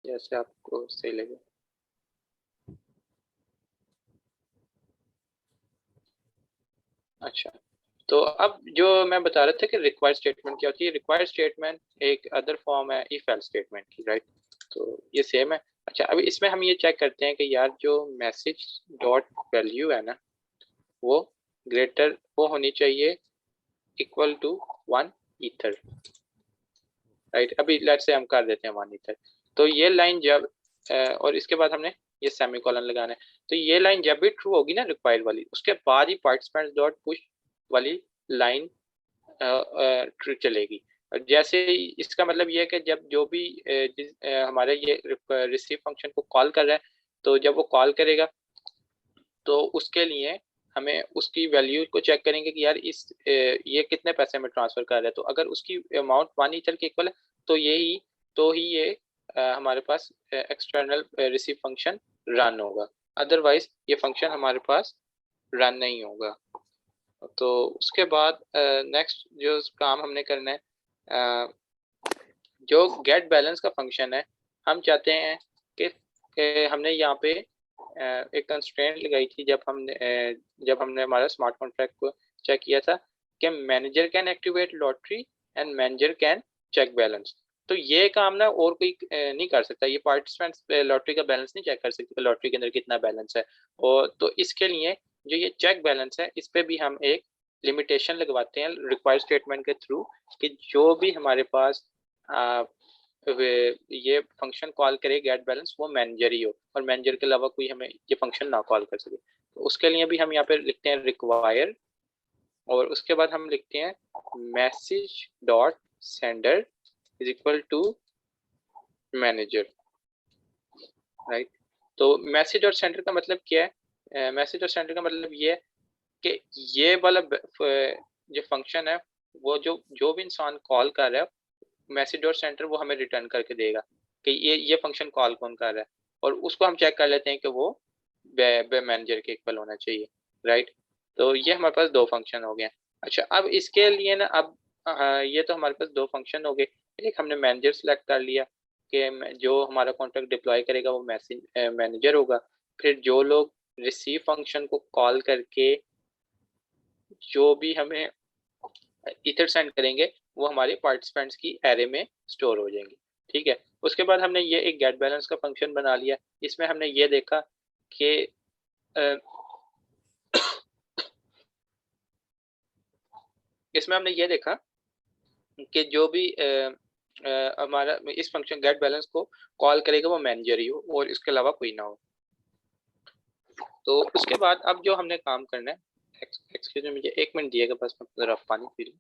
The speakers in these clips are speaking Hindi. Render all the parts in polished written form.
जैसे आपको सही लगे। अच्छा, तो अब जो मैं बता रहा था कि रिक्वायर्ड स्टेटमेंट क्या होती है। रिक्वायर्ड स्टेटमेंट एक अदर फॉर्म है इफ एल्स स्टेटमेंट की, राइट। तो ये सेम है। अच्छा, अभी इसमें हम ये चेक करते हैं कि यार जो मैसेज डॉट वैल्यू है ना, वो ग्रेटर वो होनी चाहिए इक्वल टू 1 ईथर, राइट। अभी लेट्स से हम कर देते हैं 1 ईथर। तो ये लाइन जब और इसके बाद हमने ये सेमीकोलन लगाना है। तो ये लाइन जब भी ट्रू होगी ना रिक्वायर्ड वाली, उसके बाद ही पार्टिसिपेंट्स डॉट पुश वाली लाइन ट्रू चलेगी। और जैसे ही इसका मतलब ये है कि जब जो भी हमारे ये रिसीव फंक्शन को कॉल कर रहा है, तो जब वो कॉल करेगा तो उसके लिए हमें उसकी वैल्यू को चेक करेंगे कि यार ये कितने पैसे में ट्रांसफर कर रहा है। तो अगर उसकी अमाउंट 1 ईथर के इक्वल है तो यही तो ही ये हमारे पास एक्सटर्नल रिसीव फंक्शन रन होगा। अदरवाइज ये फंक्शन हमारे पास रन नहीं होगा। तो उसके बाद नेक्स्ट जो काम हमने करना है, जो गेट बैलेंस का फंक्शन है, हम चाहते हैं कि हमने यहाँ पे एक कंस्ट्रेंट लगाई थी जब हमने हमारा स्मार्ट कॉन्ट्रैक्ट को चेक किया था कि manager can activate lottery and manager can check balance. तो ये काम ना और कोई नहीं कर सकता। ये पार्टिसिपेंट्स लॉटरी का बैलेंस नहीं चेक कर सकते कि लॉटरी के अंदर कितना बैलेंस है। और तो इसके लिए जो ये चेक बैलेंस है, इस पे भी हम एक लिमिटेशन लगवाते हैं रिक्वायर्ड स्टेटमेंट के थ्रू कि जो भी हमारे पास आ, ये फंक्शन कॉल करे गेट बैलेंस, वो मैनेजर ही हो और मैनेजर के अलावा कोई हमें ये फंक्शन ना कॉल कर सके। तो उसके लिए भी हम यहाँ पे लिखते हैं रिक्वायर, और उसके बाद हम लिखते हैं message dot sender is equal to manager, right. तो मैसेज और सेंडर का मतलब क्या है? मैसेज और सेंडर का मतलब ये है कि ये वाला जो फंक्शन है, वो जो जो भी इंसान कॉल कर रहा है, मैसेज डॉट सेंटर वो हमें रिटर्न करके देगा कि ये फंक्शन कॉल कौन कर रहा है। और उसको हम चेक कर लेते हैं कि वो बे मैनेजर के इक्वल होना चाहिए, राइट। तो ये हमारे पास दो फंक्शन हो गए। अच्छा, अब इसके लिए ना अब ये तो हमारे पास दो फंक्शन हो गए। एक हमने मैनेजर सेलेक्ट कर लिया कि जो हमारा कॉन्ट्रैक्ट डिप्लॉय करेगा वो मैसेज मैनेजर होगा। फिर जो लोग रिसीव फंक्शन को कॉल करके जो भी हमें ईथर सेंड करेंगे, वो हमारे पार्टिसिपेंट्स की एरे में स्टोर हो जाएंगे, ठीक है। उसके बाद हमने ये एक गेट बैलेंस का फंक्शन बना लिया। इसमें हमने ये देखा कि इसमें हमने ये देखा कि जो भी हमारा इस फंक्शन गेट बैलेंस को कॉल करेगा वो मैनेजर ही हो और इसके अलावा कोई ना हो। तो उसके बाद अब जो हमने काम करना है, एक्सक्यूज मी, मुझे 1 मिनट दिएगा बस, मैं जरा पानी पी लूँ।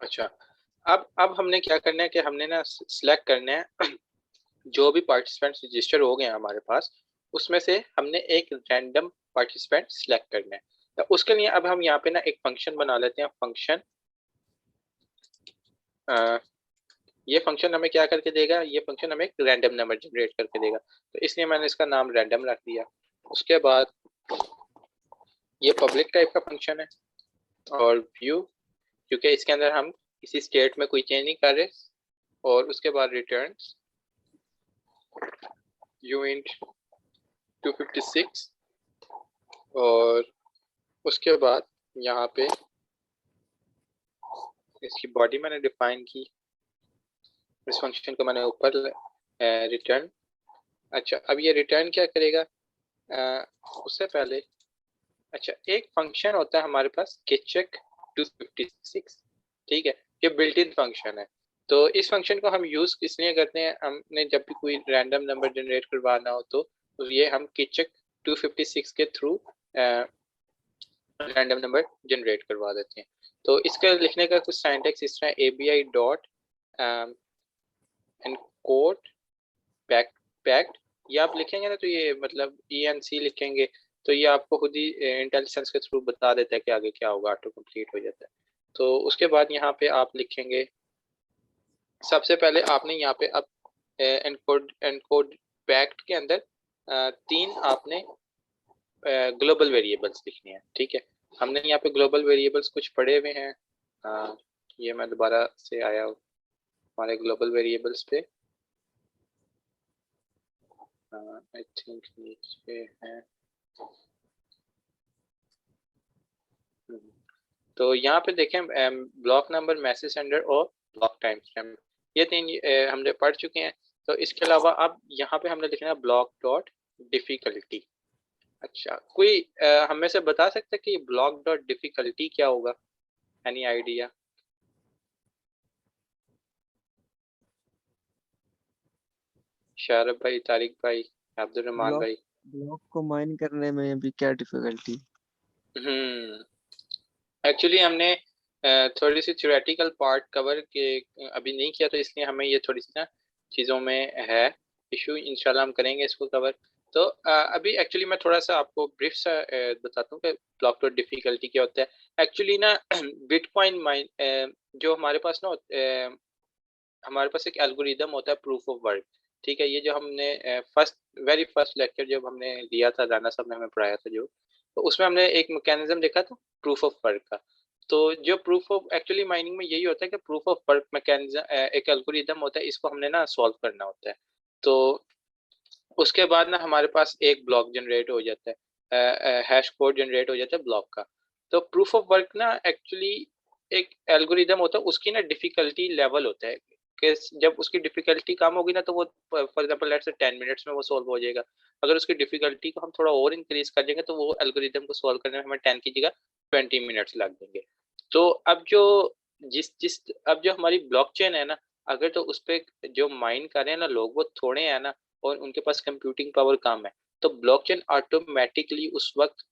अच्छा, अब हमने क्या करना है कि हमने ना सिलेक्ट करना है जो भी पार्टिसिपेंट्स रजिस्टर हो गए हैं हमारे पास, उसमें से हमने एक रैंडम पार्टिसिपेंट सिलेक्ट करना है। तो उसके लिए अब हम यहाँ पे ना एक फंक्शन बना लेते हैं। फंक्शन ये फंक्शन हमें क्या करके देगा? ये फंक्शन हमें एक रैंडम नंबर जनरेट करके देगा। तो इसलिए मैंने इसका नाम रैंडम रख दिया। उसके बाद ये पब्लिक टाइप का फंक्शन है, और व्यू, क्योंकि इसके अंदर हम किसी स्टेट में कोई चेंज नहीं कर रहे। और उसके बाद रिटर्न यूइंट 256, और उसके बाद यहाँ पे इसकी बॉडी मैंने डिफाइन की, इस फंक्शन को मैंने ऊपर रिटर्न। अच्छा, अब ये रिटर्न क्या करेगा? उससे पहले अच्छा, एक फंक्शन होता है हमारे पास किचक 256, ठीक है। ये बिल्ट इन फंक्शन है। तो इस फंक्शन को हम यूज इसलिए करते हैं, हमने जब भी कोई रैंडम नंबर जनरेट करवाना हो तो ये हम किचक 256 के थ्रू रैंडम नंबर जनरेट करवा देते हैं। तो इसका लिखने का कुछ सिंटैक्स इस तरह ABI डॉट एनकोड पैक्ट। ये आप लिखेंगे ना तो ये मतलब ENC लिखेंगे तो ये आपको खुद ही इंटेलिजेंस के थ्रू बता देता है कि आगे क्या होगा, ऑटो कंप्लीट हो जाता है। तो उसके बाद यहाँ पे आप लिखेंगे, सबसे पहले आपने यहाँ पे अब एनकोड एनकोड फैक्ट के अंदर 3 आपने ग्लोबल वेरिएबल्स लिखने हैं। ठीक है, हमने यहाँ पे ग्लोबल वेरिएबल्स कुछ पढ़े हुए हैं। ये मैं दोबारा से आया हूँ हमारे ग्लोबल वेरिएबल्स पे। आई थिंक नीचे है। तो यहाँ पे देखें ब्लॉक नंबर, मैसेज सेंडर और ब्लॉक टाइम स्टैम्प, ये 3 हमने पढ़ चुके हैं। तो इसके अलावा अब यहाँ पे हमने लिखना है ब्लॉक डॉट डिफिकल्टी। अच्छा, कोई हमें से बता सकता है कि ब्लॉक डॉट डिफिकल्टी क्या होगा? Any idea? शारफ भाई, तारिक भाई, अब्दुल रहमान ब्लॉक भाई। ब्लॉक को माइन करने में भी क्या डिफिकल्टी? एक्चुअली हमने थोड़ी सी थ्योरेटिकल पार्ट कवर के अभी नहीं किया, तो इसलिए हमें ये थोड़ी सी ना चीज़ों में है इशू। इंशाल्लाह हम करेंगे इसको कवर। तो अभी एक्चुअली मैं थोड़ा सा आपको ब्रीफ सा बताता हूँ कि ब्लॉक डॉट डिफिकल्टी क्या होता है। एक्चुअली ना बिटकॉइन माइन जो हमारे पास ना हमारे पास एक एल्गोरिदम होता है प्रूफ ऑफ वर्क। ठीक है, ये जो हमने वेरी फर्स्ट लेक्चर जब हमने लिया था, राना साहब ने हमें पढ़ाया था जो, तो उसमें हमने एक मैकेनिज्म देखा था प्रूफ ऑफ वर्क का। तो जो प्रूफ ऑफ एक्चुअली माइनिंग में यही होता है कि प्रूफ ऑफ वर्क मैकेनिज्म एक एल्गोरिदम होता है, इसको हमने ना सॉल्व करना होता है। तो उसके बाद ना हमारे पास एक ब्लॉक जनरेट हो जाता है, हैश कोड जनरेट हो जाता है ब्लॉक का। तो प्रूफ ऑफ वर्क ना एक्चुअली एक एल्गोरिदम होता है, उसकी ना डिफिकल्टी लेवल होता है कि जब उसकी डिफिकल्टी कम होगी ना, तो वो for example let's say 10 minutes में वो सॉल्व हो जाएगा। अगर उसकी डिफिकल्टी को हम थोड़ा और इंक्रीज कर देंगे, तो वो एल्गोरिदम को सॉल्व करने में हमें 10 की जगह 20 मिनट्स लग देंगे। तो अब जो जिस जिस अब जो हमारी ब्लॉकचेन है ना, अगर तो उस पे जो माइन कर रहे हैं ना लोग वो थोड़े हैं ना, और उनके पास कंप्यूटिंग पावर कम है, तो ब्लॉकचेन ऑटोमेटिकली उस वक्त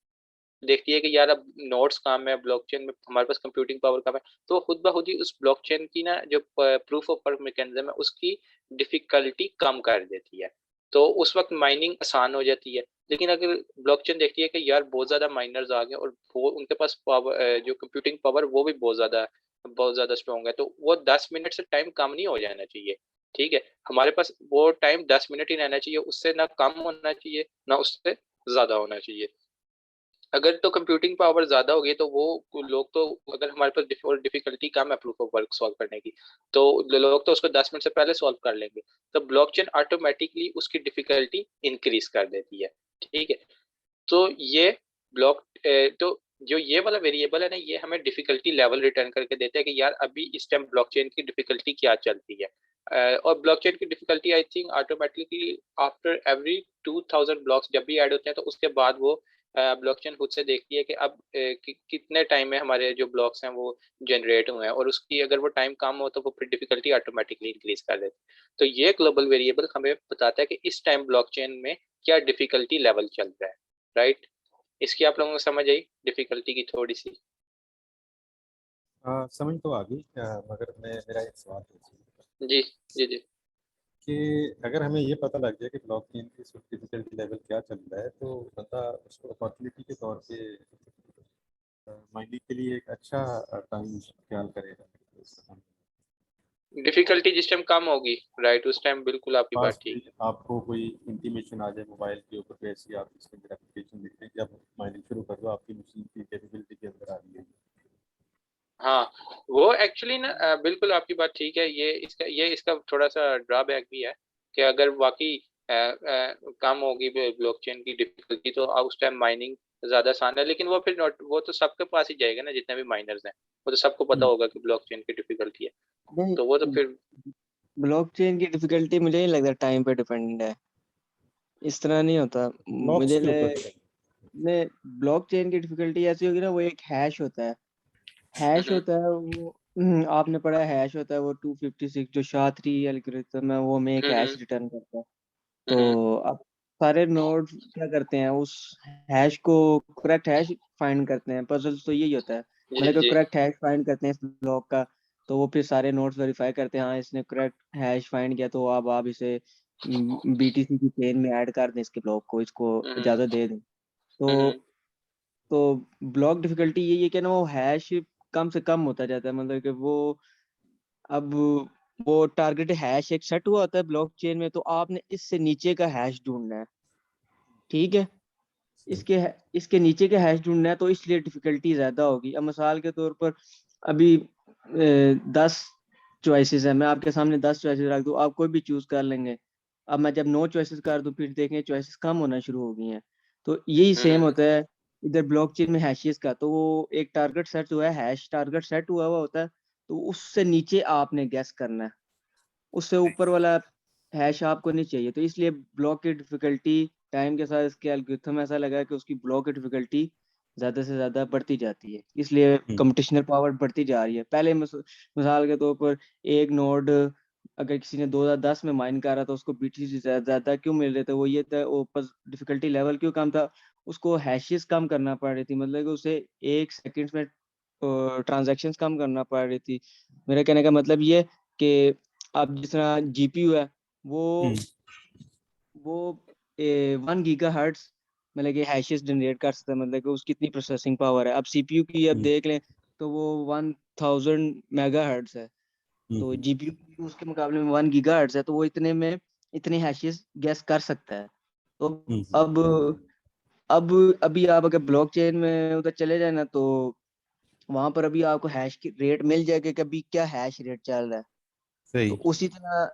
देखती है कि यार अब नोड्स कम है, ब्लॉकचेन में हमारे पास कंप्यूटिंग पावर कम है, तो खुद ब खुद ही उस ब्लॉकचेन की ना जो प्रूफ ऑफ वर्क मैकेनिज्म है उसकी डिफिकल्टी कम कर देती है। तो उस वक्त माइनिंग आसान हो जाती है। लेकिन अगर ब्लॉकचेन देखती है कि यार बहुत ज्यादा माइनर्स आ गए और वो उनके पास पावर जो कंप्यूटिंग पावर वो भी बहुत ज्यादा स्ट्रॉन्ग है, तो वो 10 मिनट से टाइम कम नहीं हो जाना चाहिए। ठीक है, हमारे पास वो टाइम 10 मिनट ही रहना चाहिए, उससे ना कम होना चाहिए ना उससे ज्यादा होना चाहिए। अगर तो कंप्यूटिंग पावर ज्यादा होगी तो वो लोग तो, अगर हमारे पास डिफिकल्टी कम है प्रूफ ऑफ वर्क सॉल्व करने की, तो लोग तो उसको 10 मिनट से पहले सॉल्व कर लेंगे। तो ब्लॉकचेन ऑटोमेटिकली उसकी डिफिकल्टी इंक्रीज कर देती है। ठीक है, तो ये ब्लॉक तो जो ये वाला वेरिएबल है ना, ये हमें डिफिकल्टी लेवल रिटर्न करके देता है कि यार अभी इस टाइम ब्लॉकचेन की डिफिकल्टी क्या चलती है। और ब्लॉकचेन की difficulty I think automatically after every 2000 blocks जब भी ऐड होते हैं, तो उसके बाद वो ब्लॉकचेन खुद से देखती है कि अब कितने टाइम में हमारे जो ब्लॉक्स हैं वो जनरेट हुए हैं, और उसकी अगर वो टाइम कम हो तो वो फिर डिफिकल्टी ऑटोमेटिकली इंक्रीज कर देती है। तो ये ग्लोबल वेरिएबल हमें बताता है कि इस टाइम ब्लॉकचेन में क्या डिफिकल्टी लेवल चल रहा है। राइट, इसकी आप लोगों को समझ आई डिफिकल्टी की थोड़ी सी? समझ तो आ गई, मगर मेरा एक सवाल है जी जी जी। कि अगर हमें ये पता लग जाए कि ब्लॉकचेन की डिफिकल्टी लेवल क्या चल रहा है, तो बंदा उसको अपॉर्चुनिटी के तौर पे माइनिंग के लिए एक अच्छा टाइम ख्याल करेगा। डिफिकल्टी जिस टाइम कम होगी, राइट, उस टाइम बिल्कुल आपकी बात पास ठीक में आपको कोई इंटीमेशन आ जाए मोबाइल के ऊपर, वैसे आप इसके अंदर एप्लीकेशन लिख दें कि आप माइनिंग शुरू कर दो, आपकी मशीन की कैपेबिलिटी के अंदर आ रही है। हाँ, वो एक्चुअली ना बिल्कुल आपकी बात ठीक है। ये इसका थोड़ा सा ड्रॉबैक भी है कि अगर वाकई कम होगी ब्लॉकचेन की डिफिकल्टी, तो उस टाइम माइनिंग ज्यादा आसान है। लेकिन वो फिर नोट वो तो सबके पास ही जाएगा ना, जितने भी माइनर्स हैं, वो तो सबको पता होगा कि ब्लॉकचेन की डिफिकल्टी है। नहीं, तो वो तो फिर ब्लॉकचेन की डिफिकल्टी मुझे नहीं लगता टाइम पे डिपेंडेंट है। इस तरह नहीं होता ब्लॉक्स मुझे के ऊपर ने ब्लॉकचेन की डिफिकल्टी ऐसी होगी ना, वो एक हैश होता है। हैश हम्म, होता है वो आपने पढ़ा है, हैश होता है वो 256 जो शा-3 एल्गोरिथम है, वो में एक हम्म, हैश रिटर्न करता है। हम्म, तो अब सारे नोड्स क्या करते हैं, उस हैश को करेक्ट हैश फाइंड करते हैं। पजल्स तो यही होता है, जी मतलब कि जी। करेक्ट हैश फाइंड करते हैं इस ब्लॉक का। तो वो फिर सारे नोड्स वेरीफाई करते हैं, हाँ इसने करेक्ट हैश फाइंड किया, तो अब आप इसे बीटीसी की चेन में ऐड कर दें, इसके ब्लॉक को, इसको हम्म, इजाजत दे दें। तो हम्म, तो ब्लॉक डिफिकल्टी यही है कि ना वो हैश कम से कम होता जाता है, मतलब कि वो अब वो टारगेट हैश एक सेट हुआ होता है ब्लॉकचेन में, तो आपने इससे नीचे का हैश ढूंढना है, ठीक है। इसके इसके नीचे के हैश ढूंढना है, तो इसलिए डिफिकल्टी ज्यादा होगी। अब मिसाल के तौर पर अभी 10 चॉइसेस है, मैं आपके सामने 10 चॉइसेस रख दूं, आप कोई भी चूज कर लेंगे। अब मैं जब 9 चॉइसेस कर दूं, फिर देखें चॉइसेस कम होना शुरू हो गई हैं। तो यही सेम होता है इधर ब्लॉकचेन में हैशेस का। तो वो एक टारगेट सेट हुआ है, हैश टारगेट सेट हुआ हुआ होता है, तो उससे नीचे आपने गैस करना है, उससे ऊपर वाला हैश आपको नहीं चाहिए। तो इसलिए ब्लॉक की डिफिकल्टी टाइम के साथ इसके एल्गोरिथम ऐसा लगा है कि उसकी ब्लॉक की डिफिकल्टी ज्यादा से ज्यादा बढ़ती जाती है, इसलिए कंप्यूटेशनल पावर बढ़ती जा रही है। पहले मिसाल के तौर पर एक नोड अगर किसी ने 2010 में माइन करा तो उसको बीटीसी ज्यादा क्यों मिल रहे थे, वो ये था ऊपर डिफिकल्टी लेवल क्यों कम था, उसको हैशेस कम करना पड़ रही थी, मतलब कि उसे 1 सेकंड में ट्रांजैक्शंस कम करना पड़ रही थी। मेरे कहने का मतलब ये कि अब जिस तरह जीपीयू है वो 1 गीगाहर्ट्ज मतलब कि हैशेस जनरेट कर सकता है, मतलब कि उसकी कितनी प्रोसेसिंग पावर है। अब सीपीयू की अब देख लें तो वो 1000 मेगाहर्ट्ज है, तो जीपीयू की उसके मुकाबले में 1 गीगाहर्ट्ज है, तो वो इतने में इतने हैशेस गैस कर सकता है। तो अब अभी आप अगर ब्लॉकचेन में उधर चले जाए ना, तो वहां पर अभी आपको हैश की रेट मिल जाएगा कि अभी क्या हैश रेट चल रहा है। तो उसी तरह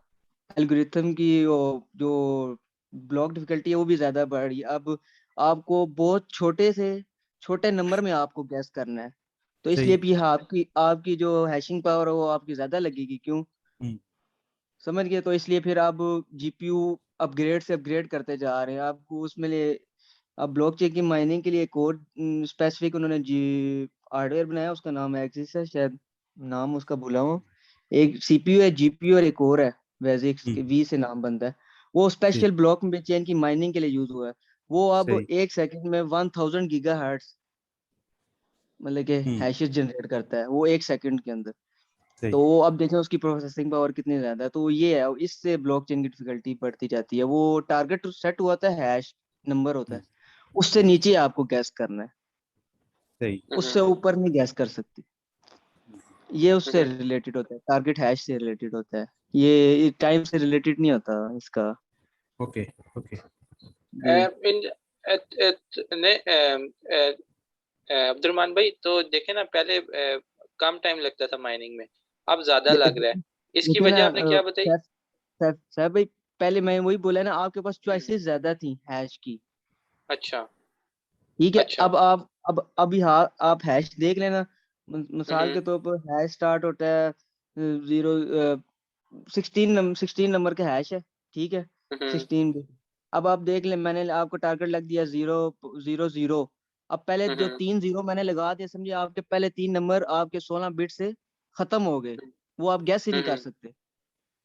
एल्गोरिथम की वो जो ब्लॉक डिफिकल्टी है वो भी ज्यादा बढ़ रही है। अब आपको बहुत छोटे से छोटे नंबर में आपको गैस करना है, तो इसलिए भी आपकी आपकी जो हैशिंग पावर है वो आपकी ज्यादा लगेगी, क्यों समझ गए। तो इसलिए फिर आप जीपीयू अपग्रेड से अपग्रेड करते जा रहे हैं। आपको उसमें लिए अब ब्लॉकचेन की माइनिंग के लिए एक और स्पेसिफिक उन्होंने जी हार्डवेयर बनाया, उसका नाम एक्सिस है, शायद नाम उसका भूला हूँ। एक सीपीयू है, जीपीयू और एक और है वेजिक्स के वी से नाम बनता है। वो स्पेशल ब्लॉक चेन की माइनिंग के लिए यूज हुआ है। वो अब 1 सेकंड में 1000 गीगाहर्ट्ज मतलब कि हैशेस जनरेट करता है वो 1 सेकंड के अंदर। तो वो अब देखें उसकी प्रोसेसिंग पावर कितनी ज्यादा है। तो ये है, इससे ब्लॉकचेन की डिफिकल्टी बढ़ती जाती है। वो टारगेट सेट हुआ था, हैश नंबर होता है, उससे नीचे आपको गैस करना है, उससे ऊपर नहीं गैस कर सकती। ये उससे रिलेटेड होता है, टारगेट हैश से रिलेटेड होता है, ये टाइम से रिलेटेड नहीं होता इसका। ओके ओके इन ने अब्दुलरहमान भाई, तो देखे ना पहले कम टाइम लगता था माइनिंग में, अब ज्यादा लग रहा है, इसकी देखिए ना वजह आपने क्या बताई? सर भाई, पहले मैं वही बोला ना, आपके पास हम्म, चॉइसेस ज्यादा थी हैश की, अच्छा ठीक है। अच्छा। अब आप अब अभी हाँ आप हैश देख लेना, मिसाल हम्म के तौर पर हैश स्टार्ट होता है 16 नंबर का हैश है, ठीक है, हम्म 16 बिट। अब आप देख लें, मैंने आपको टारगेट लग दिया 0 0 0। अब पहले जो हम्म 3 0 मैंने लगा दिया, समझिए आपके पहले 3 नंबर आपके 16 बिट से खत्म हो गए, वो आप गैस ही नहीं कर हम्म सकते।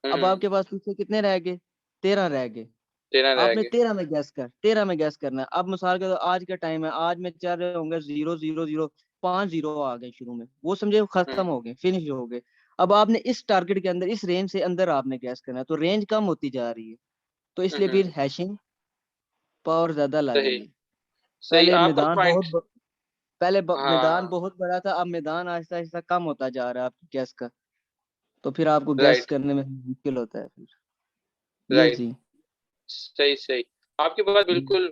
अब आपके पास पीछे कितने रह गए, 13 रह गए। देना आपने रहेगा। 13 में गैस करना है। अब मिसाल के आज का टाइम है, आज में चल रहे होंगे 0 0 0, 5 0 आ गए शुरू में, वो समझे खत्म हो गए, फिनिश हो गए। अब आपने इस टारगेट के अंदर, इस रेंज से अंदर आपने गैस करना है, तो रेंज कम होती जा रही है, तो इसलिए फिर हैशिंग पावर ज्यादा सही लगेगी। सही पहले आपका मैदान पॉइंट। मैदान हाँ बहुत बड़ा था, अब मैदान आहिस्ता आहिस्ता कम होता जा रहा है आपकी गैस का, तो फिर आपको गैस राइट करने में मुश्किल होता है फिर, ये राइट चीज। सही सही। आपकी बात बिल्कुल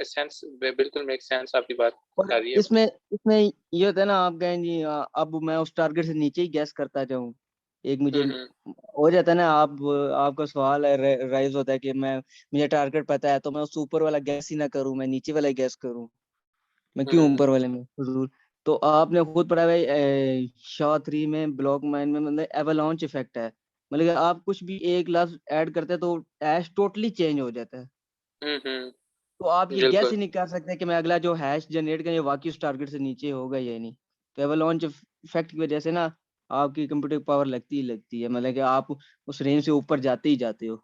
सेंस, बिल्कुल मेक सेंस आपकी बात और आ रही है। इसमें इसमें ये होता है ना, आप कहें जी अब मैं उस टारगेट से नीचे ही गैस करता जाऊं, एक मुझे हम्म हो जाता है ना, आप आपका सवाल है राइज होता है कि मैं मुझे टारगेट पता है तो मैं उस ऊपर वाला गैस ही ना करूं, मैं नीचे वाला गैस करूं, मैं क्यों हम्म ऊपर वाले में फजूल। तो आपने खुद पढ़ा है SHA-3 में, ब्लॉक माइन में, मतलब एवलांच इफेक्ट है, मतलब कि आप कुछ भी एक लफ्ज ऐड करते हैं तो हैश टोटली चेंज हो जाता है। तो आप ये गैस बिल्कुल। ही नहीं कर सकते कि मैं अगला जो हैश जनरेट करें वाकई उस टारगेट से नीचे होगा या नहीं। तो एवलांच इफेक्ट की वजह से ना आपकी कंप्यूटर पावर लगती ही लगती है, मतलब कि आप उस रेंज से ऊपर जाते ही जाते हो।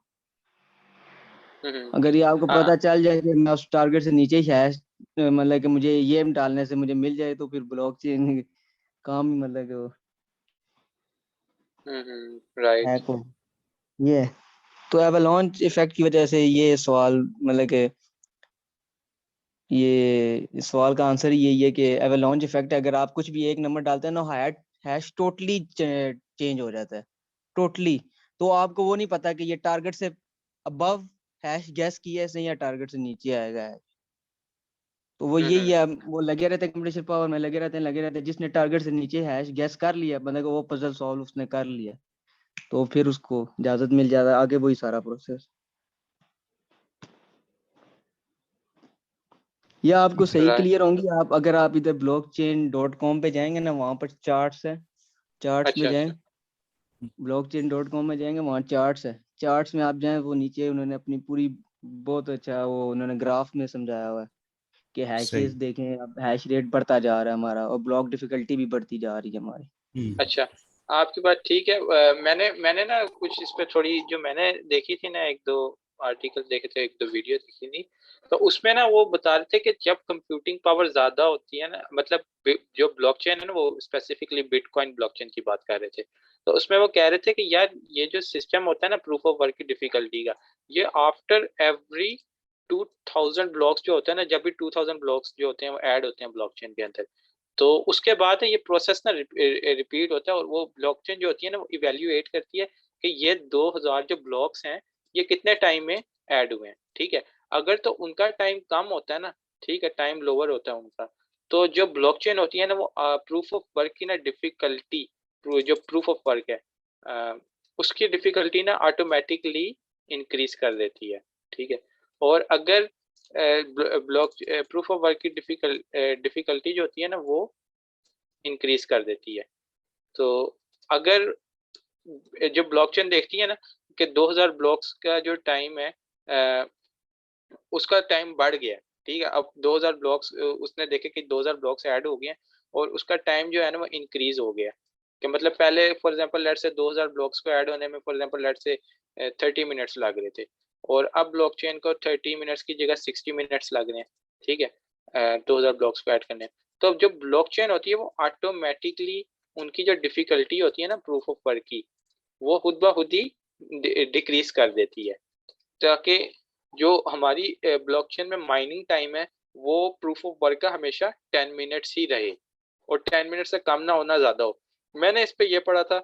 अगर ये आपको हाँ पता चल जाए कि मैं उस टारगेट से नीचे ही हैश मतलब कि मुझे ये डालने से मुझे मिल जाए, तो फिर ब्लॉकचेन काम ही मतलब कि वो राइट। हैक हो, ये है। तो एवलांच इफेक्ट की वजह से ये सवाल मतलब कि ये इस सवाल का आंसर यही है कि एवलांच इफेक्ट है, अगर आप कुछ भी एक नंबर डालते हैं ना, हैश टोटली चेंज हो जाता है, टोटली। तो आपको वो नहीं पता कि ये टारगेट से अबव हैश गैस किया है इसने या टारगेट से नीचे आएगा है। तो वो यही है, वो लगे रहते हैं कंप्यूटेशन पावर में, लगे रहते हैं। जिसने टारगेट से नीचे हैश गैस कर लिया बंदे को, वो पजल सॉल्व उसने कर लिया, तो फिर उसको इजाजत मिल जाता है आगे वही सारा प्रोसेस। या आपको सही राइट। क्लियर होंगी आप, अगर आप इधर blockchain.com पे जाएंगे ना, वहां पर चार्ट्स है, चार्ट्स में अच्छा जाएं, अच्छा। blockchain.com में जाएंगे, वहाँ चार्ट्स है, चार्ट्स में आप जाएं, वो नीचे उन्होंने अपनी पूरी बहुत अच्छा वो उन्होंने ग्राफ में समझाया हुआ है कि हैशेस सही। देखें, अब हैश रेट बढ़ता जा रहा है हमारा, और ब्लॉक डिफिकल्टी भी बढ़ती जा रही है हमारी। अच्छा, आपकी बात ठीक है। मैंने मैंने ना कुछ इस पे थोड़ी जो मैंने देखी थी ना, एक दो आर्टिकल देखे थे, एक दो वीडियो देखी थी। तो उसमें ना वो बता रहे थे कि जब कंप्यूटिंग पावर ज्यादा होती है ना, मतलब जो ब्लॉकचेन है ना, वो स्पेसिफिकली बिटकॉइन ब्लॉकचेन की बात कर रहे थे। तो उसमें वो कह रहे थे कि यार ये जो सिस्टम होता है ना प्रूफ ऑफ वर्क की डिफिकल्टी का, ये आफ्टर एवरी 2000 ब्लॉक्स जो होते हैं ना, जब भी 2000 ब्लॉक्स जो होते हैं वो ऐड होते हैं ब्लॉकचेन के अंदर, तो उसके बाद ये प्रोसेस ना रिपीट होता है, और वो ब्लॉकचेन जो होती है ना वो इवेल्युएट करती है कि ये 2000 जो ब्लॉक्स हैं ये कितने टाइम में ऐड हुए हैं। ठीक है, अगर तो उनका टाइम कम होता है ना, ठीक है, टाइम लोअर होता है उनका, तो जो ब्लॉकचेन होती है ना वो प्रूफ ऑफ वर्क की ना डिफिकल्टी, जो प्रूफ ऑफ वर्क है अ, उसकी डिफिकल्टी ना ऑटोमेटिकली इंक्रीज कर देती है। ठीक है, और अगर ब्लॉक प्रूफ ऑफ वर्क की डिफिकल्टी जो होती है ना वो इंक्रीज कर देती है। तो अगर जो ब्लॉकचेन देखती है ना कि 2000 ब्लॉक्स का जो टाइम है उसका टाइम बढ़ गया है, ठीक है, अब 2000 ब्लॉक्स उसने देखे कि 2000 ब्लॉक्स ऐड हो गए हैं, और उसका टाइम जो है ना वो इंक्रीज हो गया, कि मतलब पहले फॉर एग्जांपल लेट से 2000 ब्लॉक्स को ऐड होने में फॉर एग्जांपल लेट से 30 मिनट्स लग रहे थे, और अब ब्लॉकचेन को 30 मिनट्स की जगह 60 मिनट्स लग रहे हैं। ठीक है, 2000 ब्लॉक्स को ऐड करने में। तो जो ब्लॉकचेन होती है वो ऑटोमेटिकली उनकी जो डिफिकल्टी होती है ना प्रूफ ऑफ वर्क की, वो खुद ब खुद ही डिक्रीज कर देती है, ताकि जो हमारी ब्लॉकचेन में माइनिंग टाइम है वो प्रूफ ऑफ वर्क का हमेशा 10 मिनट्स ही रहे, और 10 मिनट से कम ना होना ज्यादा हो। मैंने इस पे ये पढ़ा था,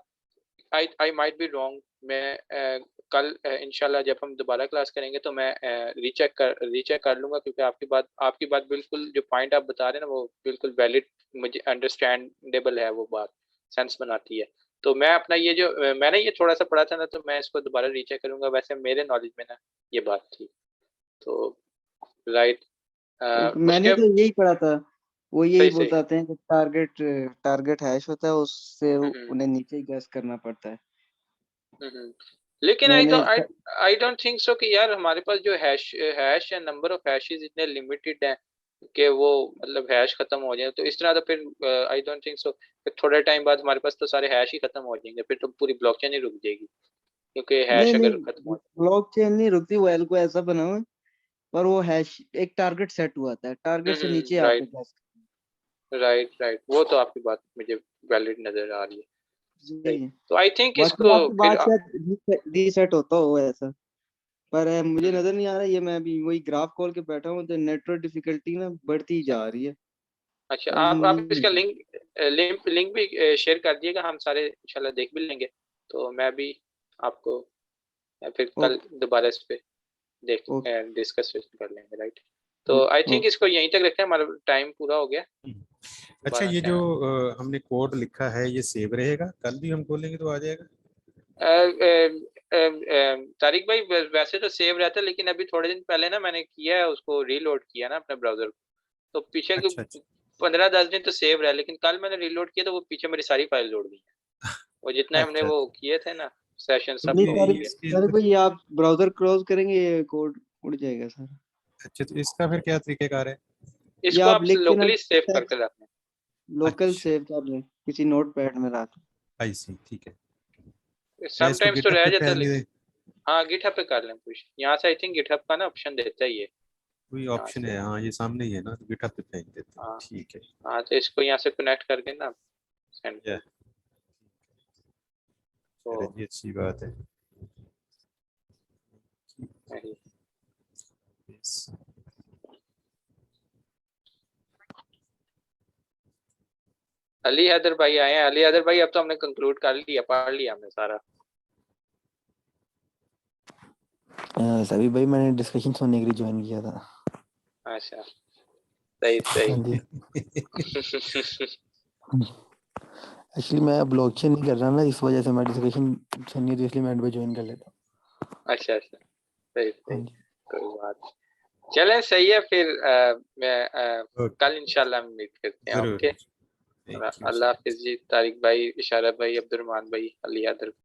आई माइट बी रॉन्ग। मैं कल इंशाल्लाह जब हम दोबारा क्लास करेंगे तो मैं रीचेक कर लूंगा, क्योंकि आपकी बात बिल्कुल, जो पॉइंट आप बता रहे हैं ना वो बिल्कुल वैलिड, मुझे अंडरस्टैंडेबल है, वो बात सेंस बनाती है। तो मैं अपना ये जो मैंने ये थोड़ा सा पढ़ा था ना, तो मैं इसको दोबारा रीचेक करूंगा। वैसे मेरे नॉलेज में ना ये बात थी। तो राइट। मैंने उसके तो यही पढ़ा था, वो यही सही सही। बताते हैं कि टारगेट टारगेट हैश होता है, उससे हम्म उन्हें नीचे गैस करना पड़ता है। हम्म। लेकिन मैंने आई डोंट थिंक सो कि यार हमारे पास जो हैश या नंबर ऑफ हैशेस इतने लिमिटेड हैं कि वो मतलब हैश खत्म हो जाए, तो इस तरह तो फिर आई डोंट थिंक सो कि थोड़े टाइम बाद हमारे पास तो सारे हैश ही खत्म हो जाएंगे, फिर तो पूरी ब्लॉकचेन ही रुक जाएगी, क्योंकि नहीं हैश नहीं, अगर खत्म हो ब्लॉकचेन नहीं रुकती, वो एल्गो ऐसा बना हुआ है, पर वो हैश एक टारगेट सेट हुआ था, टारगेट से नीचे आपको राइट गैस राइट राइट, वो तो आपकी बात मुझे वैलिड नजर आ रही है। सही। यही है। तो आई थिंक बाकी इसको आपकी फिर बात शायद रीसेट होता हो ऐसा, पर मुझे हम्म, नजर नहीं आ रहा, ये मैं अभी वही ग्राफ खोल के बैठा हूँ, तो नेटवर्क डिफिकल्टी ना बढ़ती जा रही है। अच्छा, अब मुझे आप इसका नहीं- लिंक भी शेयर कर दिएगा, हम सारे इंशाल्लाह देख भी लेंगे। तो मैं भी आपको फिर कल ओके दोबारा इस पे देख ओके डिस्कस कर लेंगे, राइट। तो आई थिंक ओके। इसको यहीं तक रखते हैं, हमारा टाइम पूरा हो गया। हम्म। अच्छा, दोबारा ये से जो हमने कोड लिखा है ये सेव रहेगा, कल भी हम खोलेंगे तो आ जाएगा? तारिक भाई, वैसे तो सेव रहता है, लेकिन अभी थोड़े दिन पहले ना मैंने किया है, उसको रीलोड किया ना अपने ब्राउजर को, तो पीछे के अच्छा अच्छा। 15-10 दिन तो सेव रहा, लेकिन कल मैंने रीलोड किया तो वो पीछे मेरी सारी फाइल लोड गई, वो जितने हमने अच्छा वो अच्छा। किए थे ना सेशन तो सब नहीं वो सर, हो गया। इसके सर भाई आप ब्राउजर क्लोज करेंगे, ये कोड उड़ जाएगा सर। अच्छा, तो इसका फिर क्या तरीकेकार है? ये इसको आप आप लिख के ना लोकली सेव करके रखना। लोकल अच्छा, सेव कर लें किसी नोट पैड में रख। आई सी, ठीक है। या इसको समटाइम्स तो गिटहब रह पे जाता है, फैल लेकिन दे? हाँ गिटहब पे कर लें पुश, यहाँ से आई थिंक गिटहब का ना ऑप्शन देता ही है कोई यहाँ ऑप्शन से। है, हाँ ये सामने ही है ना, तो गिटहब पे फेंक देते हैं, हाँ ठीक है। हाँ, तो इसको यहाँ से कनेक्ट करके ना सेंड कर या दो। तो चलिए जी, अच्छी बात है। वही। Yes. अली हैदर भाई आए हैं। अली हैदर भाई अब तो हमने कंक्लूड कर लिया, पढ़ लिया हमने सारा। सभी भाई मैंने डिस्कशन सुनने के लिए ज्वाइन किया था। अच्छा सही हाँ सही। जी। एक्चुअली मैं ब्लॉकचेन नहीं कर रहा ना, इस वजह से मैं डिस्कशन सुननी थी, इसलिए मैं एंड पे ज्वाइन कर लेता हूँ। अच्छा अच्छा सही हाँ सही, जी। कोई बात नहीं। चलें सही है फिर, मैं ओके, कल इंशाल्लाह मीट करते हैं। जरूर। Okay, Thank you so Allah much. हाफिज जी। तारिक भाई, इशारत भाई, अब्दुर्रहमान भाई, अली हैदर।